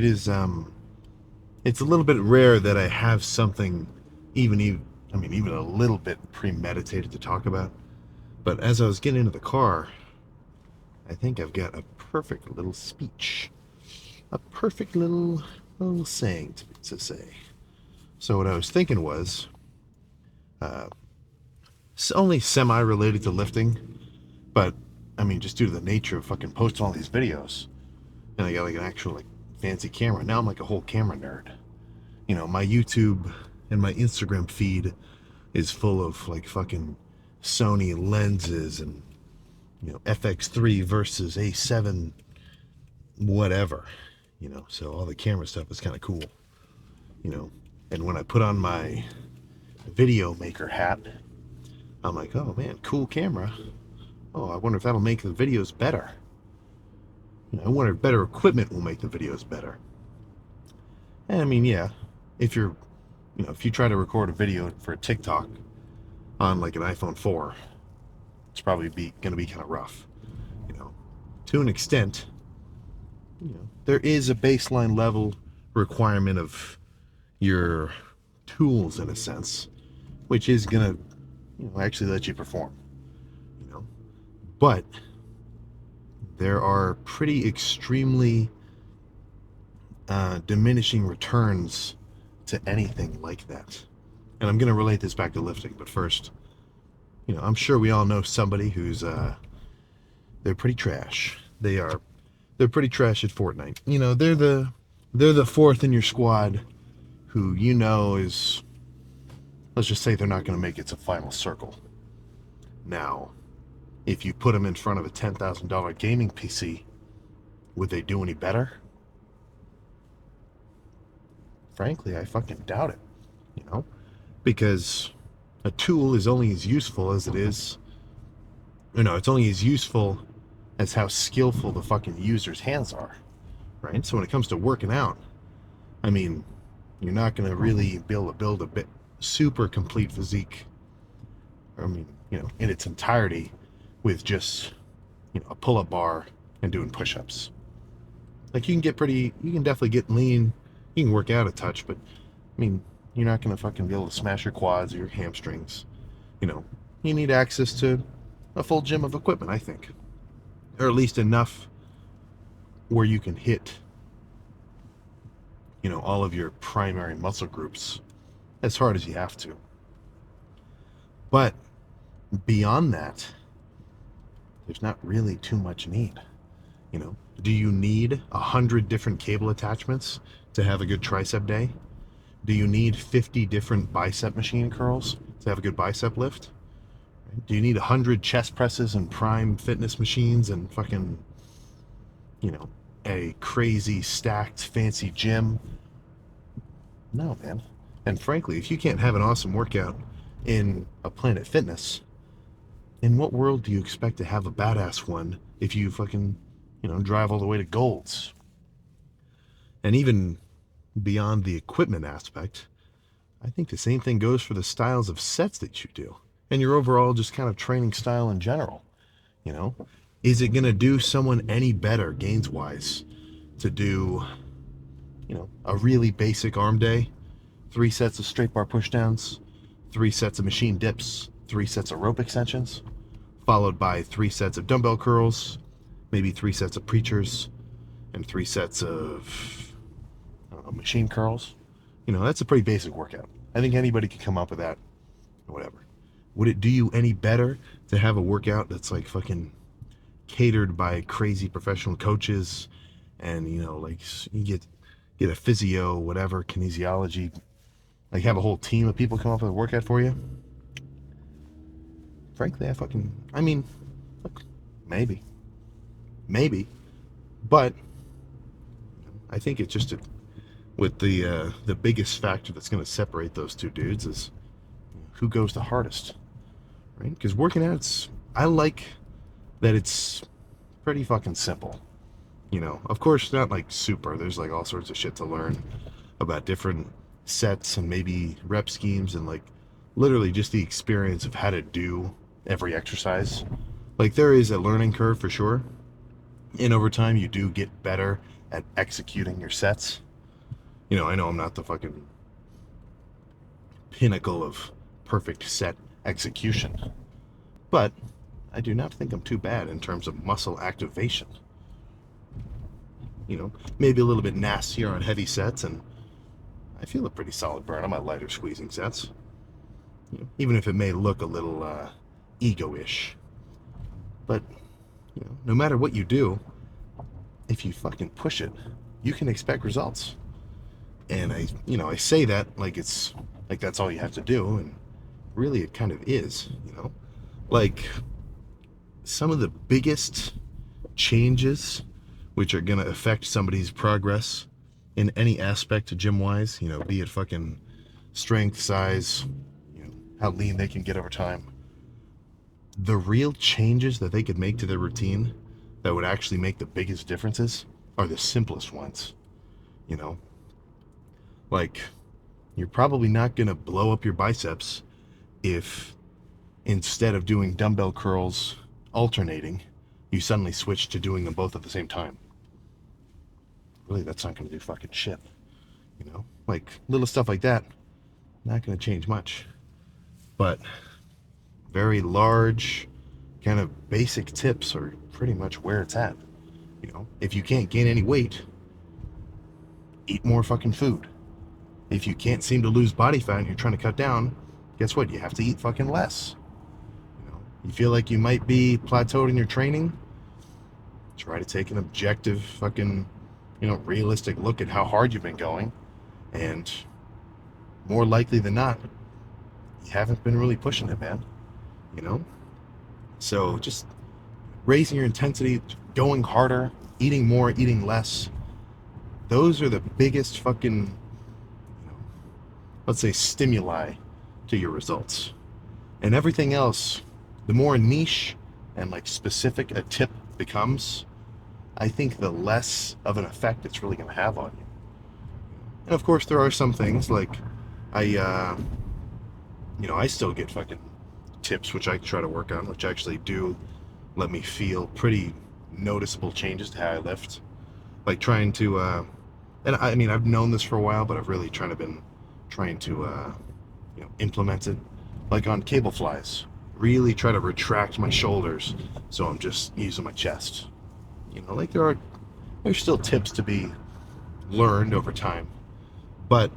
It is, it's a little bit rare that I have something even a little bit premeditated to talk about. But as I was getting into the car, I think I've got a perfect little speech, a perfect little saying to say. So what I was thinking was, uh, it's only semi-related to lifting, but just due to the nature of fucking posting all these videos, and I got like an actual like fancy camera. Now I'm like a whole camera nerd. My YouTube and my Instagram feed is full of like fucking Sony lenses and FX3 versus A7 whatever. So all the camera stuff is kind of cool. you know and when I put on my video maker hat, I'm like, oh man, cool camera. Oh, I wonder if that'll make the videos better. I wonder if better equipment will make the videos better. And yeah, if you're if you try to record a video for a TikTok on like an iPhone 4, it's probably going to be kind of rough. you know to an extent. There is a baseline level requirement of your tools in a sense, which is going to actually let you perform. you know but there are pretty extremely diminishing returns to anything like that. And I'm going to relate this back to lifting, but first, I'm sure we all know somebody who's they're pretty trash. They're pretty trash at Fortnite. They're the fourth in your squad who is, let's just say they're not going to make it to final circle. Now, if you put them in front of a $10,000 gaming PC, would they do any better? Frankly, I fucking doubt it. Because a tool is only as useful as it is. It's only as useful as how skillful the fucking user's hands are, right? So when it comes to working out, you're not going to really be able to build a bit super complete physique. In its entirety, with just a pull-up bar and doing push-ups. Like you can definitely get lean. You can work out a touch, but you're not going to fucking be able to smash your quads or your hamstrings. You need access to a full gym of equipment, I think, or at least enough where you can hit all of your primary muscle groups as hard as you have to. But beyond that, there's not really too much need. Do you need 100 different cable attachments to have a good tricep day? Do you need 50 different bicep machine curls to have a good bicep lift? Do you need 100 chest presses and prime fitness machines and fucking, a crazy stacked fancy gym? No, man. And frankly, if you can't have an awesome workout in a Planet Fitness, in what world do you expect to have a badass one if you fucking, drive all the way to Gold's? And even beyond the equipment aspect, I think the same thing goes for the styles of sets that you do and your overall just kind of training style in general. Is it going to do someone any better gains wise to do, a really basic arm day, 3 sets of straight bar pushdowns, 3 sets of machine dips, 3 sets of rope extensions, followed by 3 sets of dumbbell curls, maybe 3 sets of preachers, and 3 sets of machine curls? That's a pretty basic workout. I think anybody could come up with that, whatever. Would it do you any better to have a workout that's like fucking catered by crazy professional coaches and, like you get a physio, whatever, kinesiology, like have a whole team of people come up with a workout for you? Frankly, look, maybe. But I think it's just with the biggest factor that's going to separate those two dudes is who goes the hardest, right? Because working out, I like that it's pretty fucking simple. Of course, not like super. There's like all sorts of shit to learn about different sets and maybe rep schemes and like literally just the experience of how to do every exercise. Like there is a learning curve for sure. And over time, you do get better at executing your sets. You know, I know I'm not the fucking pinnacle of perfect set execution, but I do not think I'm too bad in terms of muscle activation. You know, maybe a little bit nastier on heavy sets, and I feel a pretty solid burn on my lighter squeezing sets. You know, even if it may look a little ego-ish. But, you know, no matter what you do, if you fucking push it, you can expect results. And I say that like it's like that's all you have to do, and really it kind of is, you know. Like some of the biggest changes which are gonna affect somebody's progress in any aspect gym wise, you know, be it fucking strength, size, you know, how lean they can get over time. The real changes that they could make to their routine that would actually make the biggest differences are the simplest ones, you know. Like, you're probably not going to blow up your biceps if instead of doing dumbbell curls alternating, you suddenly switch to doing them both at the same time. Really, that's not going to do fucking shit, you know. Like little stuff like that, not going to change much. But very large, kind of basic tips are pretty much where it's at. You know, if you can't gain any weight, eat more fucking food. If you can't seem to lose body fat and you're trying to cut down, guess what? You have to eat fucking less. You know, you feel like you might be plateaued in your training, try to take an objective fucking, you know, realistic look at how hard you've been going, and more likely than not, you haven't been really pushing it, man. You know? So just raising your intensity, going harder, eating more, eating less. Those are the biggest fucking, you know, let's say, stimuli to your results. And everything else, the more niche and like specific a tip becomes, I think the less of an effect it's really going to have on you. And of course, there are some things like I still get fucking tips which I try to work on, which actually do let me feel pretty noticeable changes to how I lift. Like trying to, and I mean, I've known this for a while, but I've really been trying to, implement it. Like on cable flies, really try to retract my shoulders so I'm just using my chest. You know, like there's still tips to be learned over time, but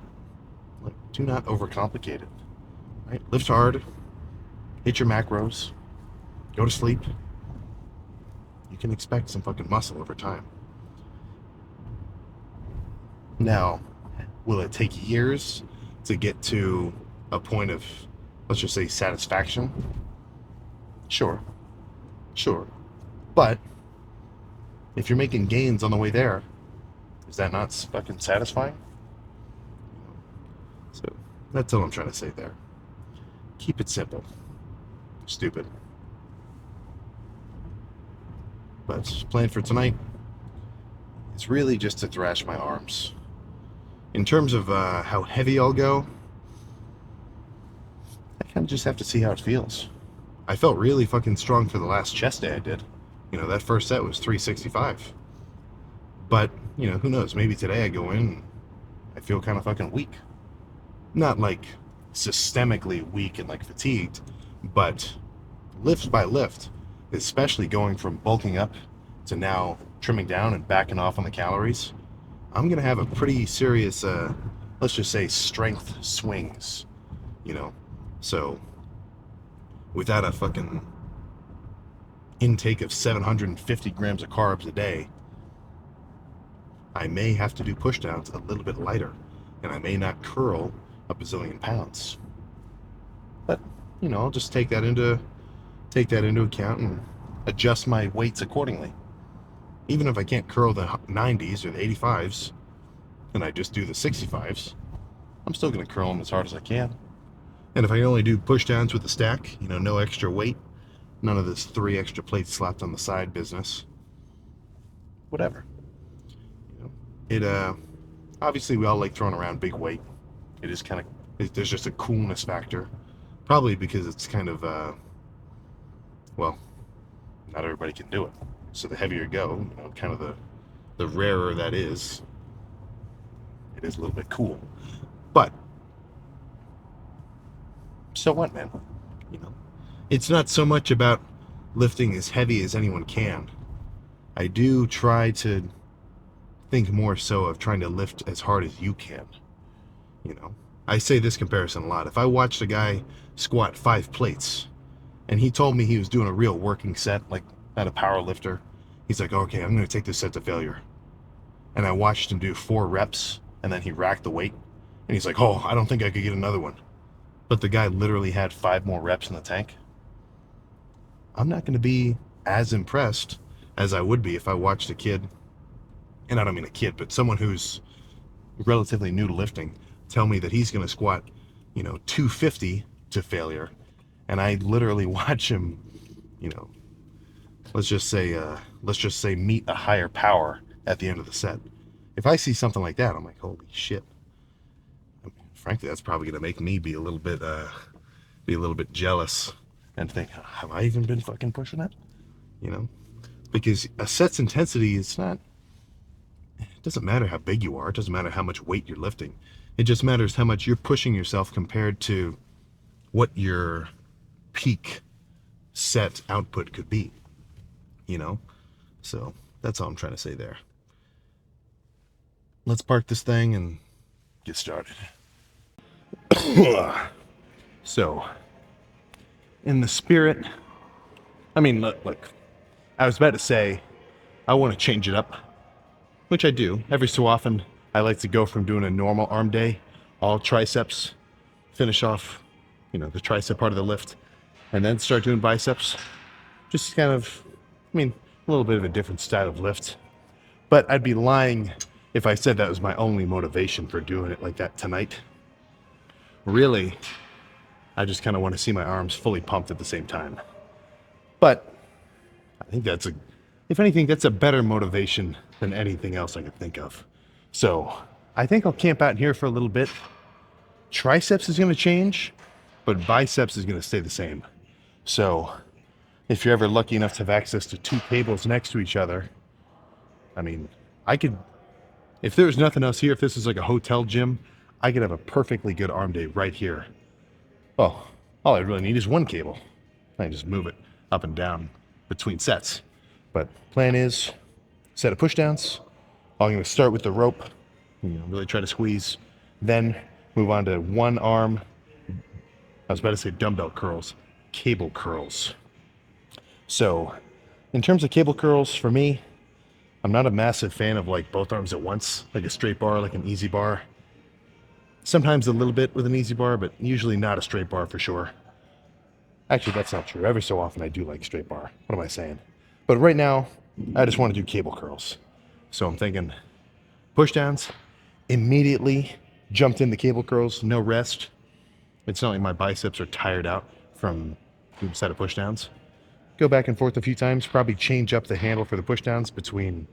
like, do not overcomplicate it. Right? Lift hard, hit your macros, go to sleep. You can expect some fucking muscle over time. Now, will it take years to get to a point of, let's just say, satisfaction? Sure. But if you're making gains on the way there, is that not fucking satisfying? So that's all I'm trying to say there. Keep it simple. Stupid. But plan for tonight is really just to thrash my arms. In terms of how heavy I'll go, I kind of just have to see how it feels. I felt really fucking strong for the last chest day I did. You know, that first set was 365. But, you know, who knows? Maybe today I go in and I feel kind of fucking weak. Not like systemically weak and like fatigued, but lift by lift, especially going from bulking up to now trimming down and backing off on the calories, I'm going to have a pretty serious, let's just say, strength swings, you know. So, without a fucking intake of 750 grams of carbs a day, I may have to do pushdowns a little bit lighter, and I may not curl a bazillion pounds. But, you know, I'll just take that into account and adjust my weights accordingly. Even if I can't curl the 90s or the 85s, and I just do the 65s, I'm still going to curl them as hard as I can. And if I only do push downs with the stack, you know, no extra weight, none of this 3 extra plates slapped on the side business, whatever. You know, it obviously we all like throwing around big weight. It is kind of, there's just a coolness factor, probably because it's kind of well, not everybody can do it. So the heavier you go, you know, kind of the the rarer that is, it is a little bit cool. But so what, man? You know, it's not so much about lifting as heavy as anyone can. I do try to think more so of trying to lift as hard as you can. You know, I say this comparison a lot. If I watched a guy squat 5 plates and he told me he was doing a real working set, like not a power lifter, he's like, okay, I'm going to take this set to failure. And I watched him do 4 reps and then he racked the weight and he's like, oh, I don't think I could get another one. But the guy literally had 5 more reps in the tank. I'm not going to be as impressed as I would be if I watched a kid, and I don't mean a kid, but someone who's relatively new to lifting, tell me that he's going to squat, 250 to failure, and I literally watch him, you know, let's just say meet a higher power at the end of the set. If I see something like that, I'm like, holy shit. I mean, frankly, that's probably going to make me be a little bit jealous and think, have I even been fucking pushing it? Because a set's intensity, it doesn't matter how big you are. It doesn't matter how much weight you're lifting. It just matters how much you're pushing yourself compared to what your peak set output could be, So that's all I'm trying to say there. Let's park this thing and get started. So, in the spirit, look, I was about to say, I want to change it up, which I do. Every so often, I like to go from doing a normal arm day, all triceps, finish off, the tricep part of the lift, and then start doing biceps. Just kind of, a little bit of a different style of lift. But I'd be lying if I said that was my only motivation for doing it like that tonight. Really, I just kind of want to see my arms fully pumped at the same time. But I think if anything, that's a better motivation than anything else I could think of. So I think I'll camp out here for a little bit. Triceps is going to change, but biceps is going to stay the same. So if you're ever lucky enough to have access to 2 tables next to each other, I could, if there was nothing else here, if this was like a hotel gym, I could have a perfectly good arm day right here. Well, all I really need is 1 cable. I can just move it up and down between sets. But plan is, set of pushdowns. I'm going to start with the rope, really try to squeeze. Then move on to 1 arm. I was about to say dumbbell curls, cable curls. So, in terms of cable curls, for me, I'm not a massive fan of like both arms at once, like a straight bar, like an easy bar. Sometimes a little bit with an easy bar, but usually not a straight bar for sure. Actually, that's not true. Every so often I do like straight bar. What am I saying? But right now, I just want to do cable curls. So I'm thinking pushdowns, immediately jumped into cable curls, no rest. It's not like my biceps are tired out from a set of pushdowns. Go back and forth a few times, probably change up the handle for the pushdowns between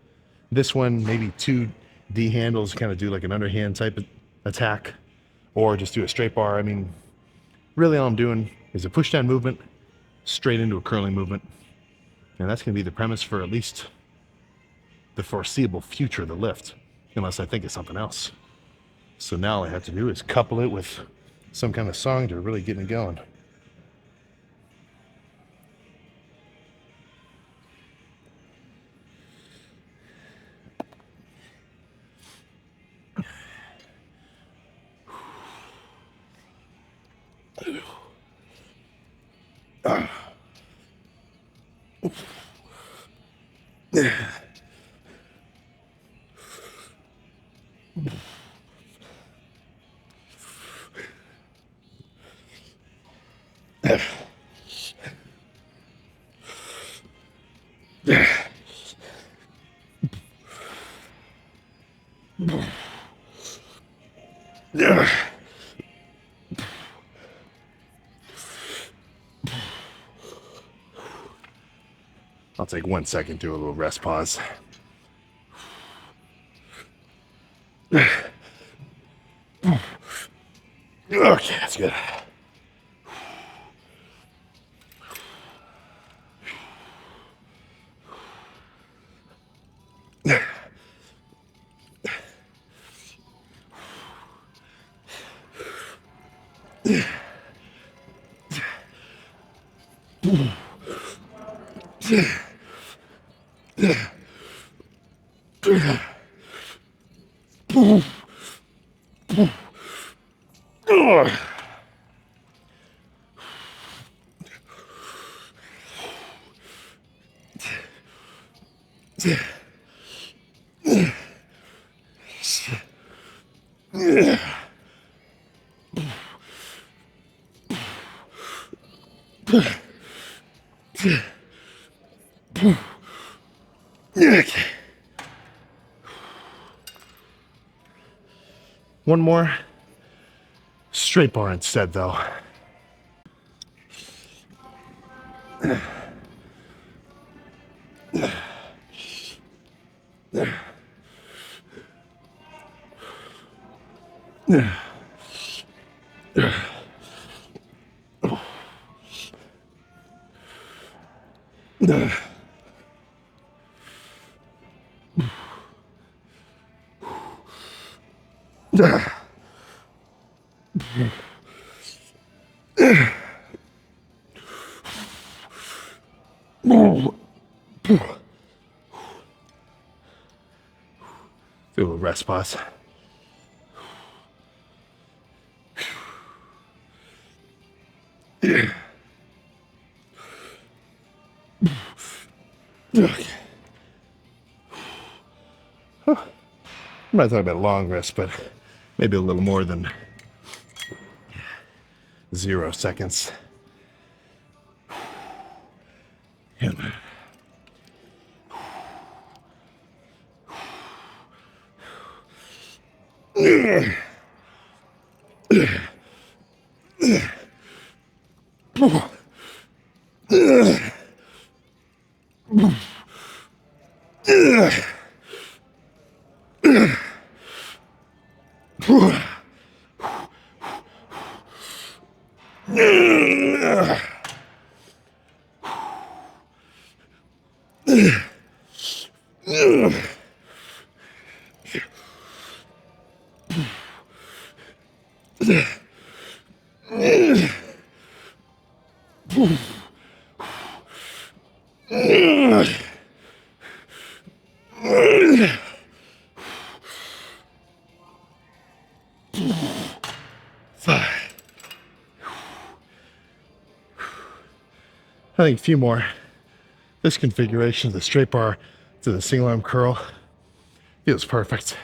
this one, maybe 2 D handles, kind of do like an underhand type of attack, or just do a straight bar. Really all I'm doing is a pushdown movement straight into a curling movement. And that's going to be the premise for at least the foreseeable future of the lift, unless I think of something else. So now all I have to do is couple it with some kind of song to really get me going. I'll take 1 second, do a little rest pause. Okay, that's good. Okay. One more straight bar instead, though. Do a rest pause. Okay. I'm not talking about a long rest, but maybe a little more than 0 seconds. And I think a few more. This configuration of the straight bar to the single arm curl feels perfect.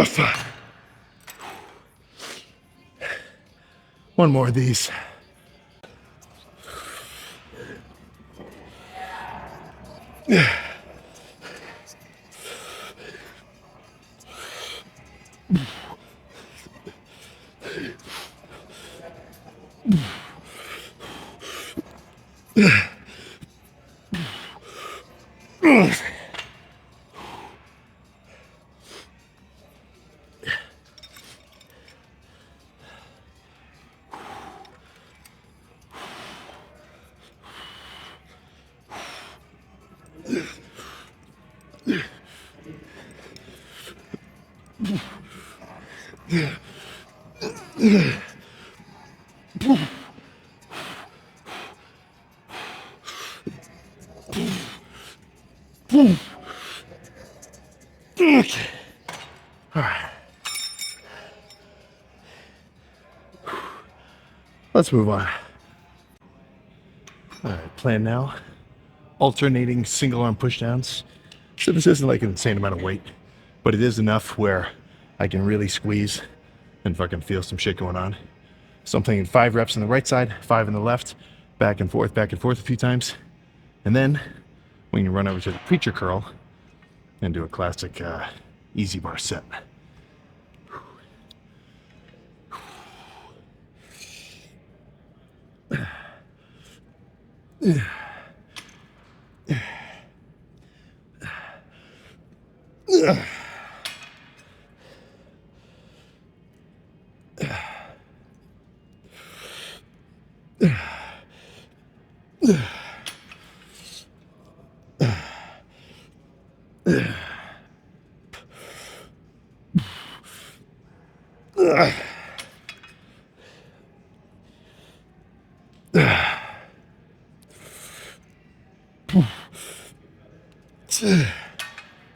Fuck. One more of these. Okay. All right. Let's move on. All right, plan now. Alternating single arm pushdowns. So this isn't like an insane amount of weight, but it is enough where I can really squeeze and fucking feel some shit going on. So I'm thinking 5 reps on the right side, 5 on the left, back and forth a few times. And then we can run over to the preacher curl and do a classic easy bar set.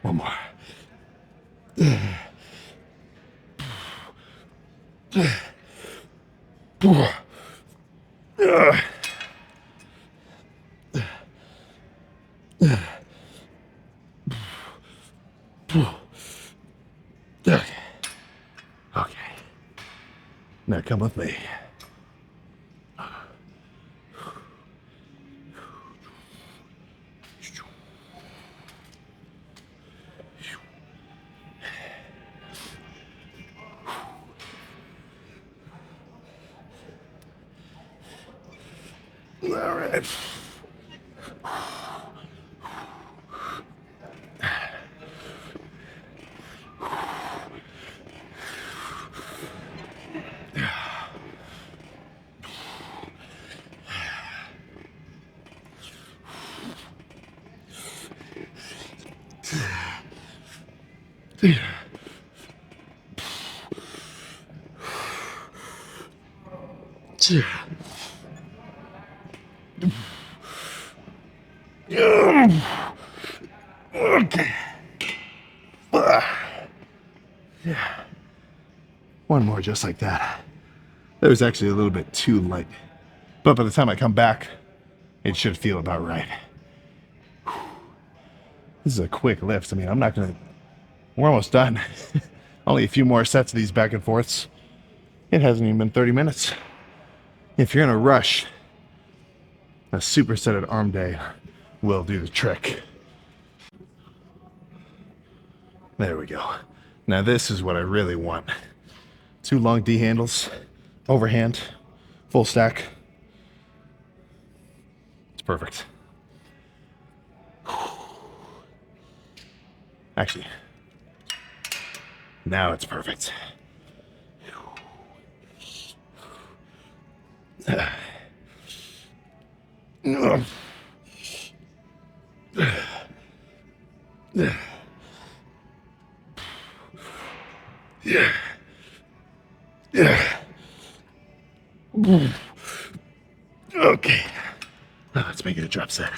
One more. Okay. Now come with me. All right. Okay. Yeah. One more just like that. That was actually a little bit too light. But by the time I come back, it should feel about right. This is a quick lift. I mean, I'm not gonna... We're almost done. Only a few more sets of these back and forths. It hasn't even been 30 minutes. If you're in a rush, a supersetted arm day will do the trick. There we go. Now this is what I really want. 2 long D handles, overhand, full stack. It's perfect. Actually, now it's perfect. Yeah. Okay. Now let's make it a drop set.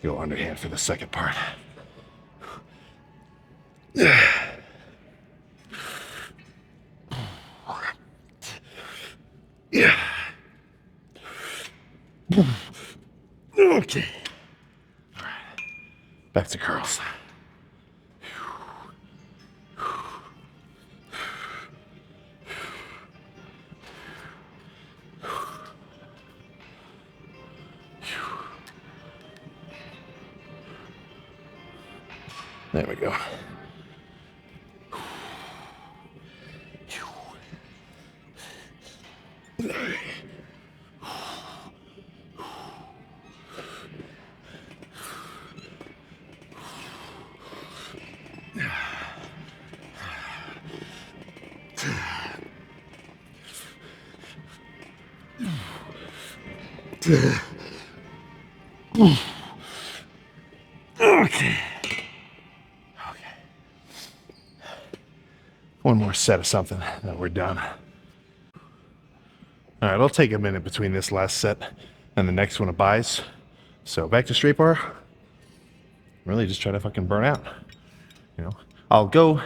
Go underhand for the second part. Yeah. Okay. All right. Back to curls. There we go. Okay. Okay. one more set of something, then we're done. All right, it'll take a minute between this last set and the next one of buys. So back to straight bar. Really just try to fucking burn out. You know, I'll go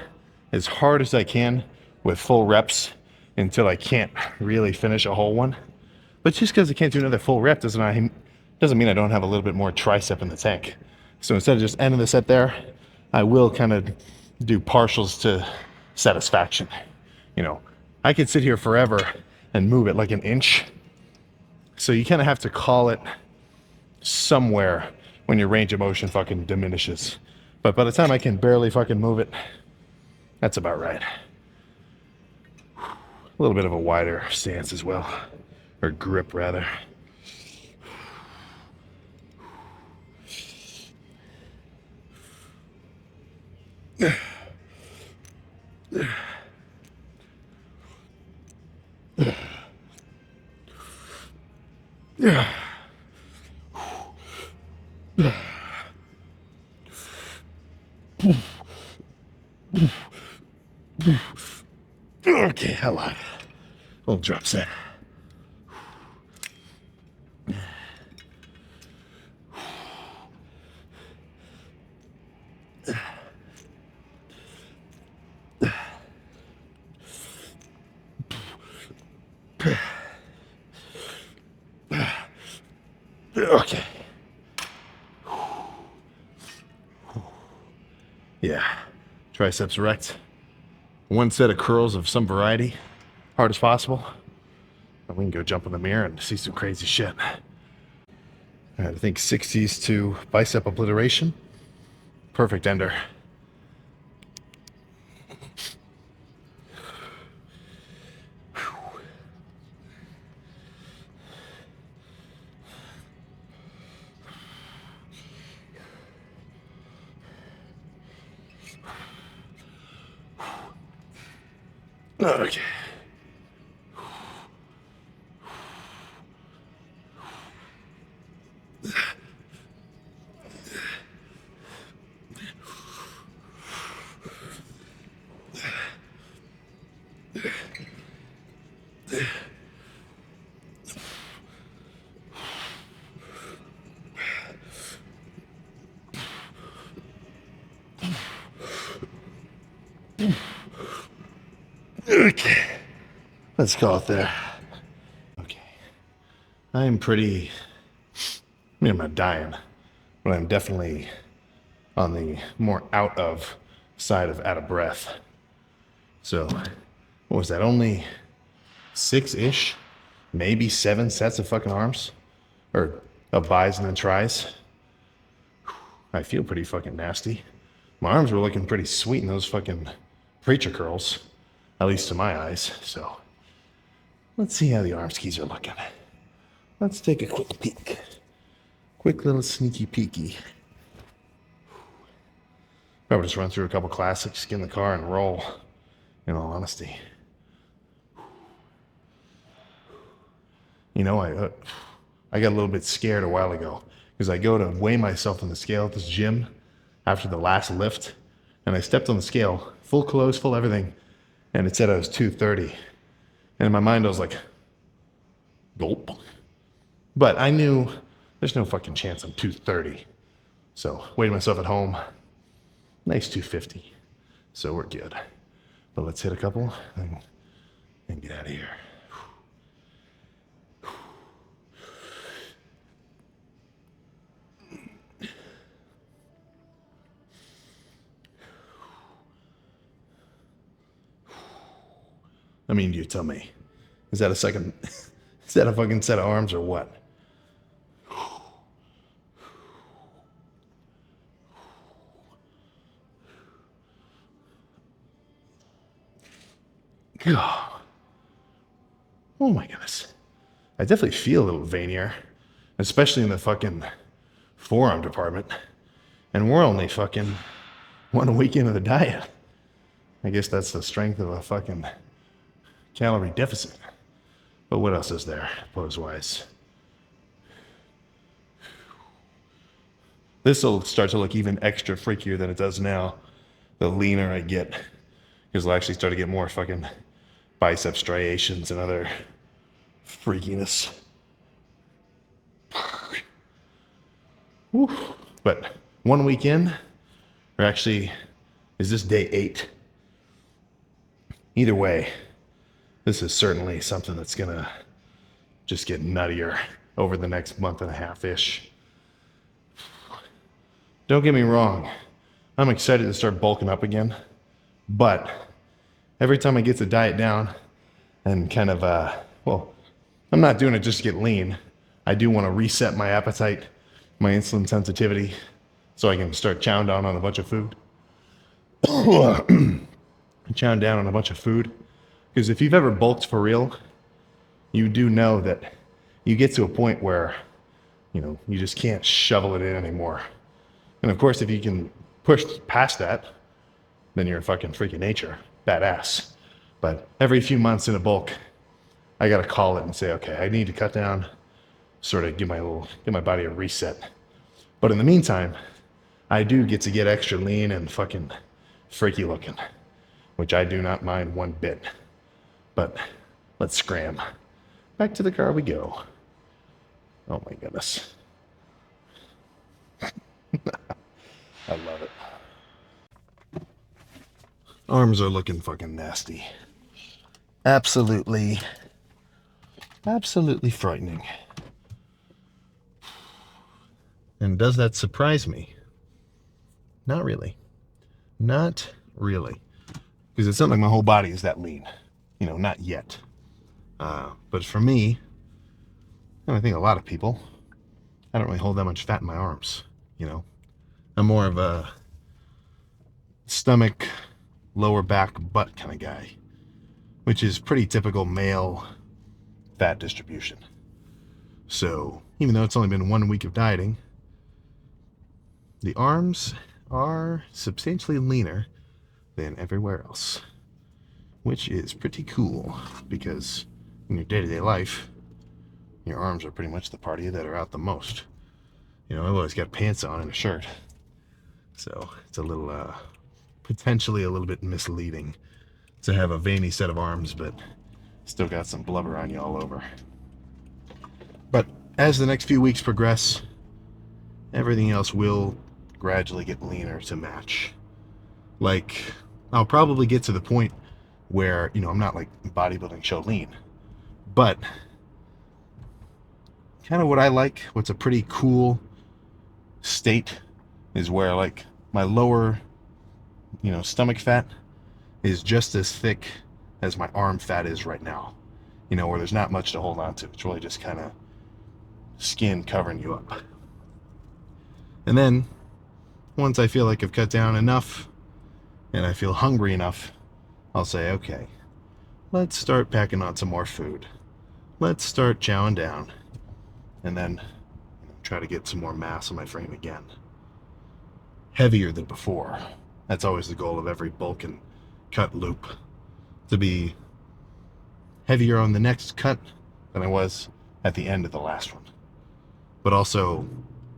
as hard as I can with full reps until I can't really finish a whole one. But just because I can't do another full rep doesn't mean I don't have a little bit more tricep in the tank. So instead of just ending the set there, I will kind of do partials to satisfaction. You know, I could sit here forever and move it like an inch. So you kind of have to call it somewhere when your range of motion fucking diminishes. But by the time I can barely fucking move it, that's about right. A little bit of a wider stance as well, or grip rather. Okay, I lied. Little drop set. Okay. Yeah. Triceps erect. One set of curls of some variety. Hard as possible. And we can go jump in the mirror and see some crazy shit. All right, I think 60s to bicep obliteration. Perfect ender. Okay. Okay. Let's call it there. Okay. I'm pretty, I'm not dying, but I'm definitely on the more out of side of out of breath. So, what was that? Only 6-ish, maybe 7 sets of fucking arms, or of buys and then tries. I feel pretty fucking nasty. My arms were looking pretty sweet in those fucking preacher curls, at least to my eyes. So, let's see how the arm skis are looking. Let's take a quick peek. Quick little sneaky peeky. Probably just run through a couple classics, get in the car and roll, in all honesty. You know, I got a little bit scared a while ago because I go to weigh myself in the scale at this gym after the last lift, and I stepped on the scale, full clothes, full everything, and it said I was 230. And in my mind, I was like, gulp. But I knew there's no fucking chance I'm 230. So weighed myself at home, nice 250. So we're good. But let's hit a couple and get out of here. I mean, you tell me. Is that a second? Is that a fucking set of arms or what? God. Oh my goodness. I definitely feel a little veinier, especially in the fucking forearm department. And we're only fucking 1 week into the diet. I guess that's the strength of a fucking calorie deficit. But what else is there, pose-wise? This will start to look even extra freakier than it does now, the leaner I get. because I'll actually start to get more fucking bicep striations and other freakiness. Whew. But 1 week in, or actually, is this day 8? Either way, this is certainly something that's gonna just get nuttier over the next month and a half-ish. Don't get me wrong, I'm excited to start bulking up again, but every time I get the diet down and kind of, well, I'm not doing it just to get lean. I do want to reset my appetite, my insulin sensitivity, so I can start chowing down on a bunch of food. Chowing down on a bunch of food. Because if you've ever bulked for real, you do know that you get to a point where, you just can't shovel it in anymore. And of course, if you can push past that, then you're a fucking freak of nature. Badass. But every few months in a bulk, I gotta call it and say, okay, I need to cut down, sort of give my body a reset. But in the meantime, I do get to get extra lean and fucking freaky looking, which I do not mind one bit. But let's scram. Back to the car we go. Oh my goodness. I love it. Arms are looking fucking nasty. Absolutely frightening. And does that surprise me? Not really. Not really. Because it's not like my whole body is that lean. Not yet. But for me, and I think a lot of people, I don't really hold that much fat in my arms. I'm more of a stomach, lower back, butt kind of guy, which is pretty typical male fat distribution. So even though it's only been 1 week of dieting, the arms are substantially leaner than everywhere else, which is pretty cool because in your day-to-day life, your arms are pretty much the part of you that are out the most. I've always got pants on and a shirt, so it's a little, potentially a little bit misleading to have a veiny set of arms, but still got some blubber on you all over. But as the next few weeks progress, everything else will gradually get leaner to match. Like, I'll probably get to the point where, I'm not like bodybuilding show lean, but kind of what I like, what's a pretty cool state is where like my lower, stomach fat is just as thick as my arm fat is right now. Where there's not much to hold on to. It's really just kind of skin covering you up. And then once I feel like I've cut down enough and I feel hungry enough, I'll say, okay, let's start packing on some more food. Let's start chowing down. And then try to get some more mass on my frame again. Heavier than before. That's always the goal of every bulk and cut loop. To be heavier on the next cut than I was at the end of the last one. But also,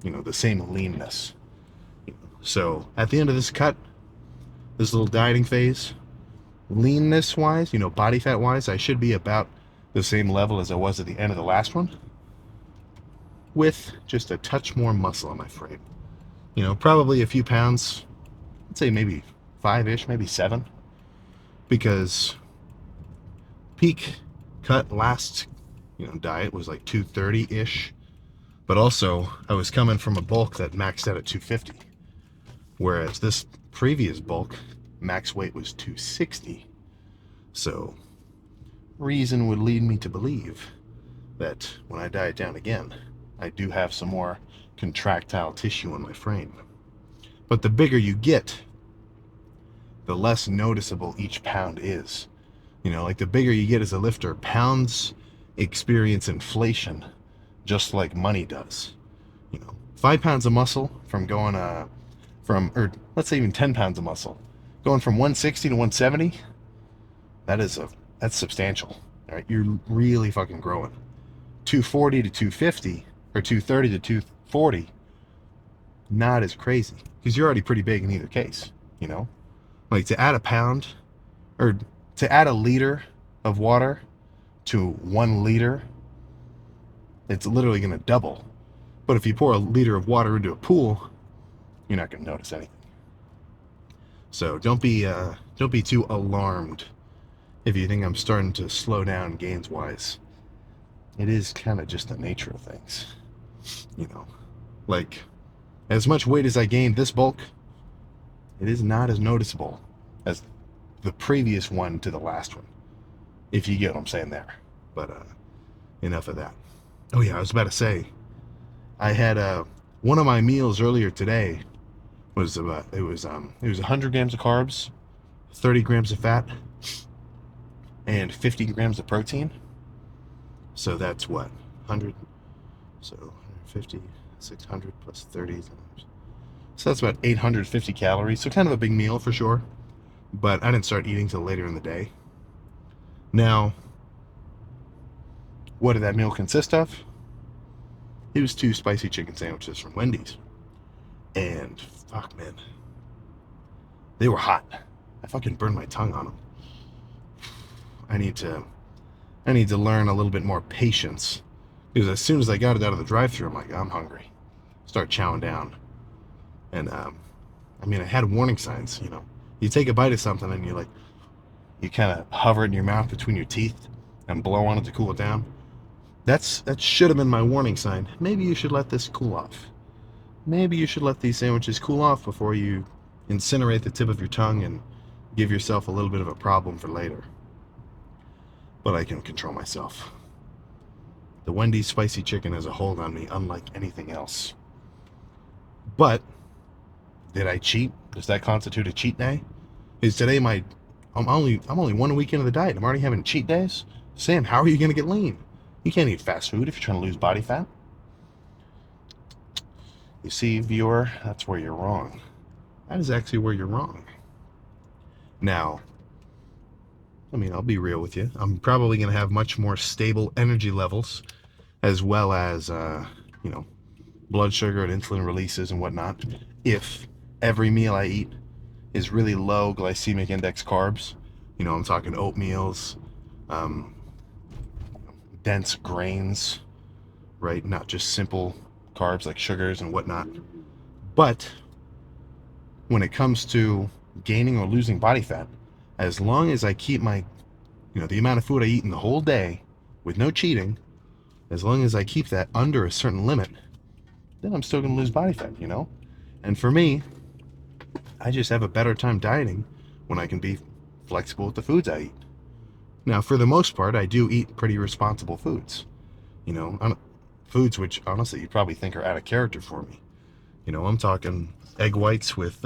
the same leanness. So at the end of this cut, this little dieting phase, leanness wise, body fat wise, I should be about the same level as I was at the end of the last one, with just a touch more muscle on my frame. Probably a few pounds, I'd say maybe 5-ish, maybe 7, because peak cut last, diet was like 230-ish, but also I was coming from a bulk that maxed out at 250, whereas this previous bulk, max weight was 260. So reason would lead me to believe that when I diet down again, I do have some more contractile tissue in my frame. But the bigger you get, the less noticeable each pound is. Like the bigger you get as a lifter, pounds experience inflation just like money does. 5 pounds of muscle from going, or let's say even 10 pounds of muscle, going from 160 to 170, that's substantial. All right, you're really fucking growing. 240 to 250, or 230 to 240, not as crazy, because you're already pretty big in either case. Like to add a pound or to add a liter of water to 1 liter, it's literally going to double. But if you pour a liter of water into a pool, you're not going to notice anything. So don't be too alarmed if you think I'm starting to slow down gains wise. It is kind of just the nature of things, you know. Like, as much weight as I gained this bulk, it is not as noticeable as the previous one to the last one, if you get what I'm saying there. But enough of that. Oh yeah, I was about to say, I had one of my meals earlier today was it was 100 grams of carbs, 30 grams of fat, and 50 grams of protein. So that's what, 100, so 150, 600 plus 30. So that's about 850 calories. So kind of a big meal for sure. But I didn't start eating till later in the day. Now, what did that meal consist of? It was 2 spicy chicken sandwiches from Wendy's. And fuck, man, they were hot. I fucking burned my tongue on them. I need to learn a little bit more patience, because as soon as I got it out of the drive-thru, I'm like, I'm hungry. Start chowing down. And I mean, I had warning signs. You know, you take a bite of something and you kind of hover it in your mouth between your teeth and blow on it to cool it down. That should have been my warning sign. Maybe you should let this cool off. Maybe you should let these sandwiches cool off before you incinerate the tip of your tongue and give yourself a little bit of a problem for later. But I can control myself. The Wendy's spicy chicken has a hold on me unlike anything else. But did I cheat? Does that constitute a cheat day? Is today I'm only 1 week into the diet. I'm already having cheat days? Sam, how are you going to get lean? You can't eat fast food if you're trying to lose body fat. You see, viewer, that's where you're wrong. That is actually where you're wrong. Now, I mean, I'll be real with you. I'm probably going to have much more stable energy levels, as well as, blood sugar and insulin releases and whatnot, if every meal I eat is really low glycemic index carbs. You know, I'm talking oatmeals, dense grains, right? Not just simple carbs like sugars and whatnot. But when it comes to gaining or losing body fat, as long as I keep the amount of food I eat in the whole day with no cheating, as long as I keep that under a certain limit, then I'm still going to lose body fat, you know? And for me, I just have a better time dieting when I can be flexible with the foods I eat. Now, for the most part, I do eat pretty responsible foods. You know, foods which, honestly, you probably think are out of character for me. You know, I'm talking egg whites with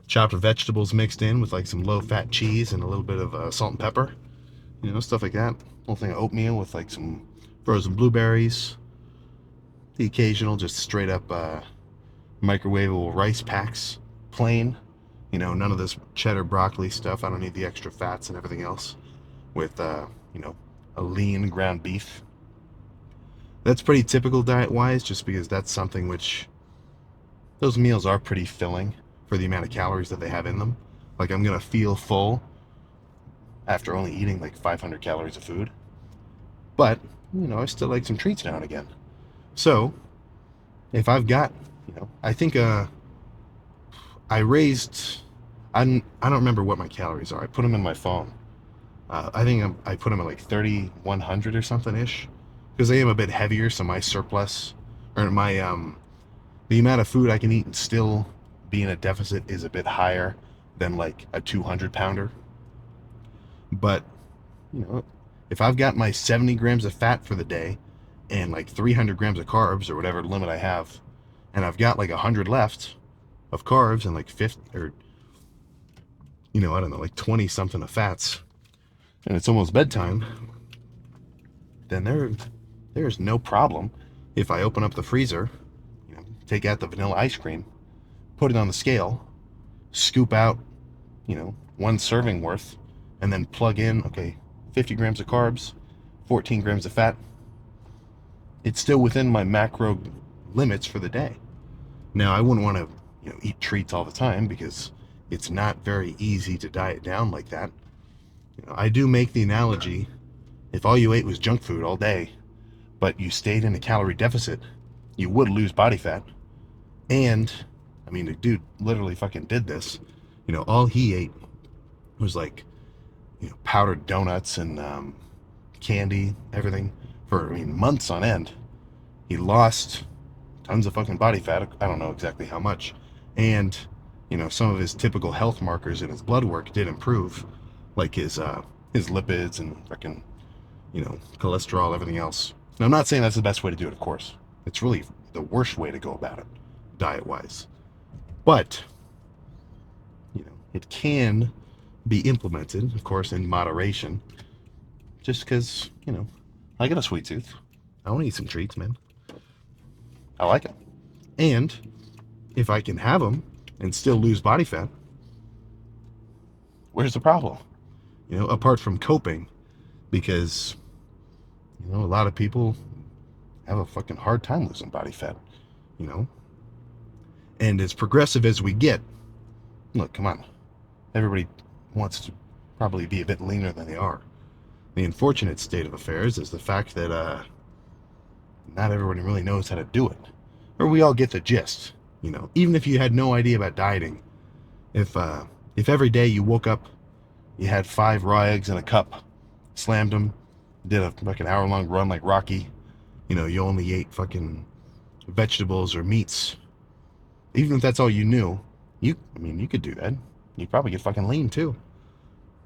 chopped vegetables mixed in with like some low-fat cheese and a little bit of salt and pepper. You know, stuff like that. A little thing of oatmeal with like some frozen blueberries. The occasional just straight up microwavable rice packs, plain. You know, none of this cheddar broccoli stuff. I don't need the extra fats and everything else. With a lean ground beef. That's pretty typical diet-wise, just because that's something which those meals are pretty filling for the amount of calories that they have in them. Like, I'm gonna feel full after only eating like 500 calories of food. But, I still like some treats now and again. So, if I've got, I think I don't remember what my calories are. I put them in my phone. I think I put them at like 3,100 or something-ish. Because I am a bit heavier, so my surplus, or the amount of food I can eat and still be in a deficit is a bit higher than like a 200-pounder. But, if I've got my 70 grams of fat for the day and like 300 grams of carbs or whatever limit I have, and I've got like 100 left of carbs and like 50 or, I don't know, like 20 something of fats, and it's almost bedtime, then there's no problem if I open up the freezer, take out the vanilla ice cream, put it on the scale, scoop out, 1 serving worth, and then plug in, 50 grams of carbs, 14 grams of fat. It's still within my macro limits for the day. Now, I wouldn't want to, eat treats all the time, because it's not very easy to diet down like that. I do make the analogy, if all you ate was junk food all day, but you stayed in a calorie deficit, you would lose body fat. And, I mean, the dude literally fucking did this. All he ate was like, powdered donuts and candy, everything, for, months on end. He lost tons of fucking body fat. I don't know exactly how much. And, some of his typical health markers in his blood work did improve, like his lipids and fucking, cholesterol, everything else. Now, I'm not saying that's the best way to do it, of course. It's really the worst way to go about it, diet-wise. But, it can be implemented, of course, in moderation. Just because, I got a sweet tooth. I want to eat some treats, man. I like it. And if I can have them and still lose body fat, where's the problem? Apart from coping, because, a lot of people have a fucking hard time losing body fat, you know? And as progressive as we get, look, come on. Everybody wants to probably be a bit leaner than they are. The unfortunate state of affairs is the fact that not everybody really knows how to do it. Or we all get the gist, Even if you had no idea about dieting, if every day you woke up, you had 5 raw eggs in a cup, slammed them, did a fucking hour-long run like Rocky, you only ate fucking vegetables or meats. Even if that's all you knew, you could do that. You'd probably get fucking lean too.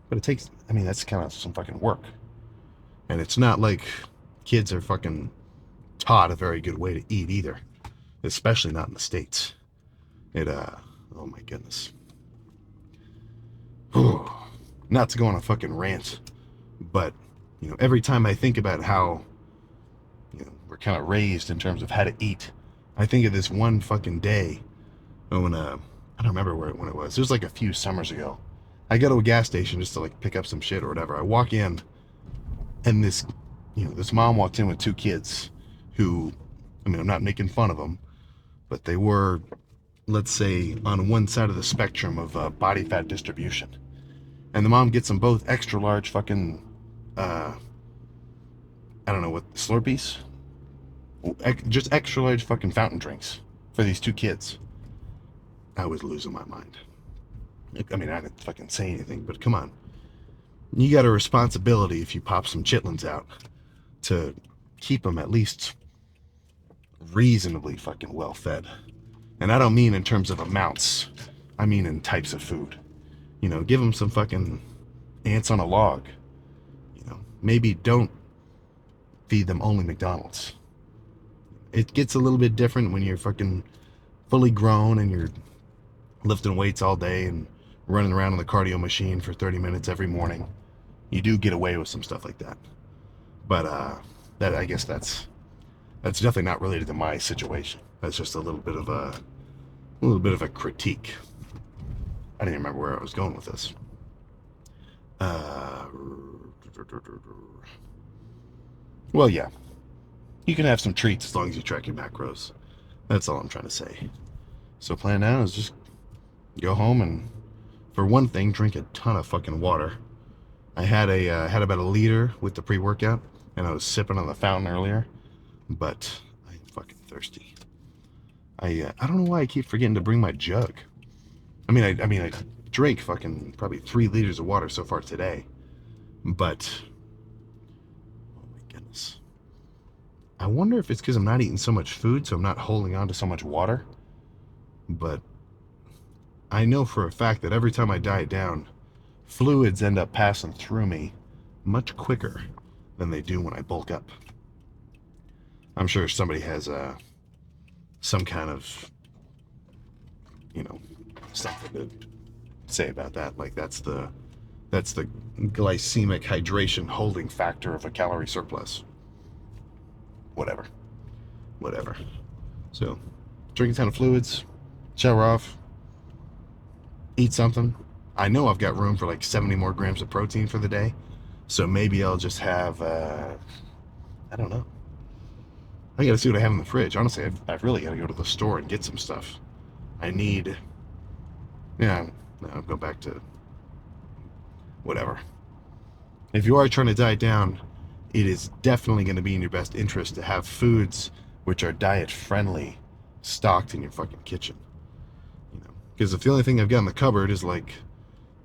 But it takes, that's kind of some fucking work. And it's not like kids are fucking taught a very good way to eat either. Especially not in the States. Oh my goodness. Not to go on a fucking rant, but, every time I think about how, we're kind of raised in terms of how to eat, I think of this one fucking day when, I don't remember when it was. It was like a few summers ago. I go to a gas station just to like pick up some shit or whatever. I walk in, and this mom walked in with 2 kids who, I'm not making fun of them, but they were, let's say, on one side of the spectrum of body fat distribution. And the mom gets them both extra large fucking, I don't know what, Slurpees? Just extra large fucking fountain drinks for these 2 kids. I was losing my mind. I didn't fucking say anything, but come on. You got a responsibility if you pop some chitlins out to keep them at least reasonably fucking well fed. And I don't mean in terms of amounts. I mean in types of food. Give them some fucking ants on a log. Maybe don't feed them only McDonald's. It gets a little bit different when you're fucking fully grown and you're lifting weights all day and running around on the cardio machine for 30 minutes every morning. You do get away with some stuff like that. But that, I guess that's definitely not related to my situation. That's just a little bit of a critique. I didn't remember where I was going with this. Well, yeah. You can have some treats as long as you track your macros. That's all I'm trying to say. So plan now is just go home and, for one thing, drink a ton of fucking water. I had about a liter with the pre-workout, and I was sipping on the fountain earlier, but I'm fucking thirsty. I don't know why I keep forgetting to bring my jug. I drank fucking probably 3 liters of water so far today, but oh my goodness. I wonder if it's because I'm not eating so much food, so I'm not holding on to so much water. But I know for a fact that every time I diet down, fluids end up passing through me much quicker than they do when I bulk up. I'm sure somebody has some kind of, something to say about that. Like that's the glycemic hydration holding factor of a calorie surplus. Whatever. So, drink a ton of fluids, shower off, eat something. I know I've got room for like 70 more grams of protein for the day, so maybe I'll just have, I don't know. I gotta see what I have in the fridge. Honestly, I've really gotta go to the store and get some stuff. I'll go back to whatever. If you are trying to diet down, it is definitely going to be in your best interest to have foods which are diet friendly stocked in your fucking kitchen. You know, because if the only thing I've got in the cupboard is like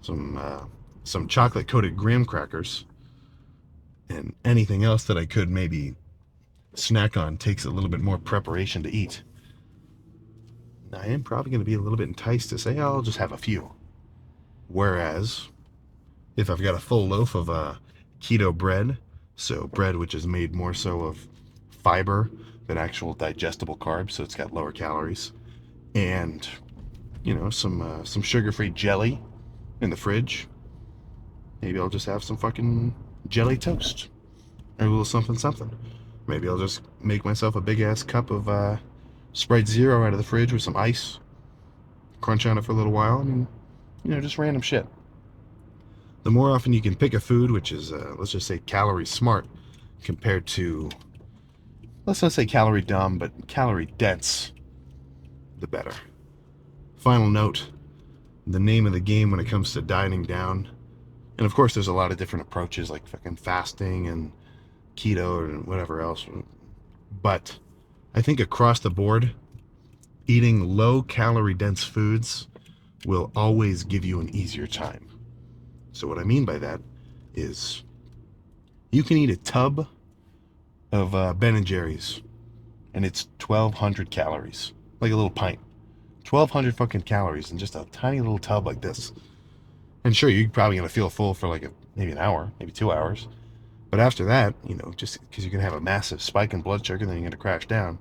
some chocolate coated graham crackers, and anything else that I could maybe snack on takes a little bit more preparation to eat, I am probably going to be a little bit enticed to say, oh, I'll just have a few. Whereas, if I've got a full loaf of keto bread, so bread which is made more so of fiber than actual digestible carbs, so it's got lower calories, and some sugar-free jelly in the fridge, maybe I'll just have some fucking jelly toast or a little something something. Maybe I'll just make myself a big ass cup of Sprite Zero out of the fridge with some ice, crunch on it for a little while. I mean, just random shit. The more often you can pick a food which is, let's just say, calorie smart compared to, let's not say calorie dumb, but calorie dense, the better. Final note, the name of the game when it comes to dieting down, and of course there's a lot of different approaches like fucking fasting and keto and whatever else, but I think across the board, eating low calorie dense foods will always give you an easier time. So what I mean by that is you can eat a tub of Ben and Jerry's and it's 1,200 calories, like a little pint. 1,200 fucking calories in just a tiny little tub like this. And sure, you're probably gonna feel full for like maybe an hour, maybe 2 hours. But after that, just because you're gonna have a massive spike in blood sugar, then you're gonna crash down,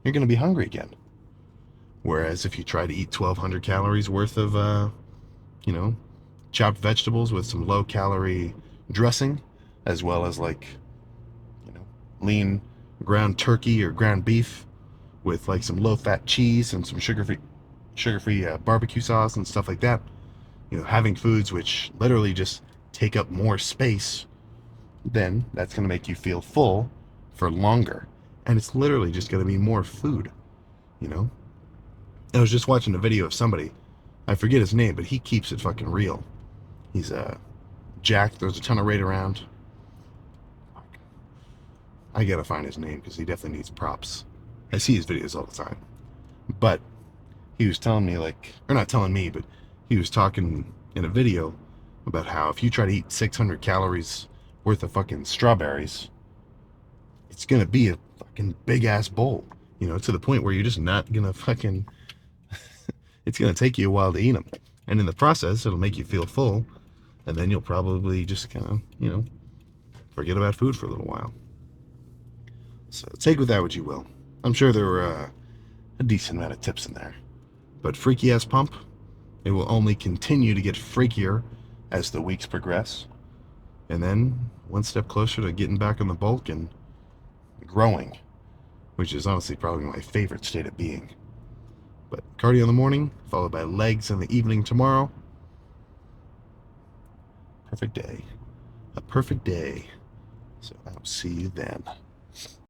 you're gonna be hungry again. Whereas if you try to eat 1,200 calories worth of, you know, chopped vegetables with some low calorie dressing, as well as like, lean ground turkey or ground beef with like some low fat cheese and some sugar free barbecue sauce and stuff like that. Having foods which literally just take up more space, then that's going to make you feel full for longer. And it's literally just going to be more food, you know? I was just watching a video of somebody, I forget his name, but he keeps it fucking real. He's jacked, there's a ton of weight around. I gotta find his name because he definitely needs props. I see his videos all the time. But he was telling me, or not telling me, but he was talking in a video about how if you try to eat 600 calories worth of fucking strawberries, it's gonna be a fucking big ass bowl, to the point where you're just not gonna fucking, it's gonna take you a while to eat them. And in the process, it'll make you feel full, and then you'll probably just kind of, forget about food for a little while. So take with that what you will. I'm sure there were a decent amount of tips in there. But freaky ass pump, it will only continue to get freakier as the weeks progress. And then one step closer to getting back on the bulk and growing, which is honestly probably my favorite state of being. But cardio in the morning, followed by legs in the evening tomorrow. Perfect day. A perfect day. So I'll see you then.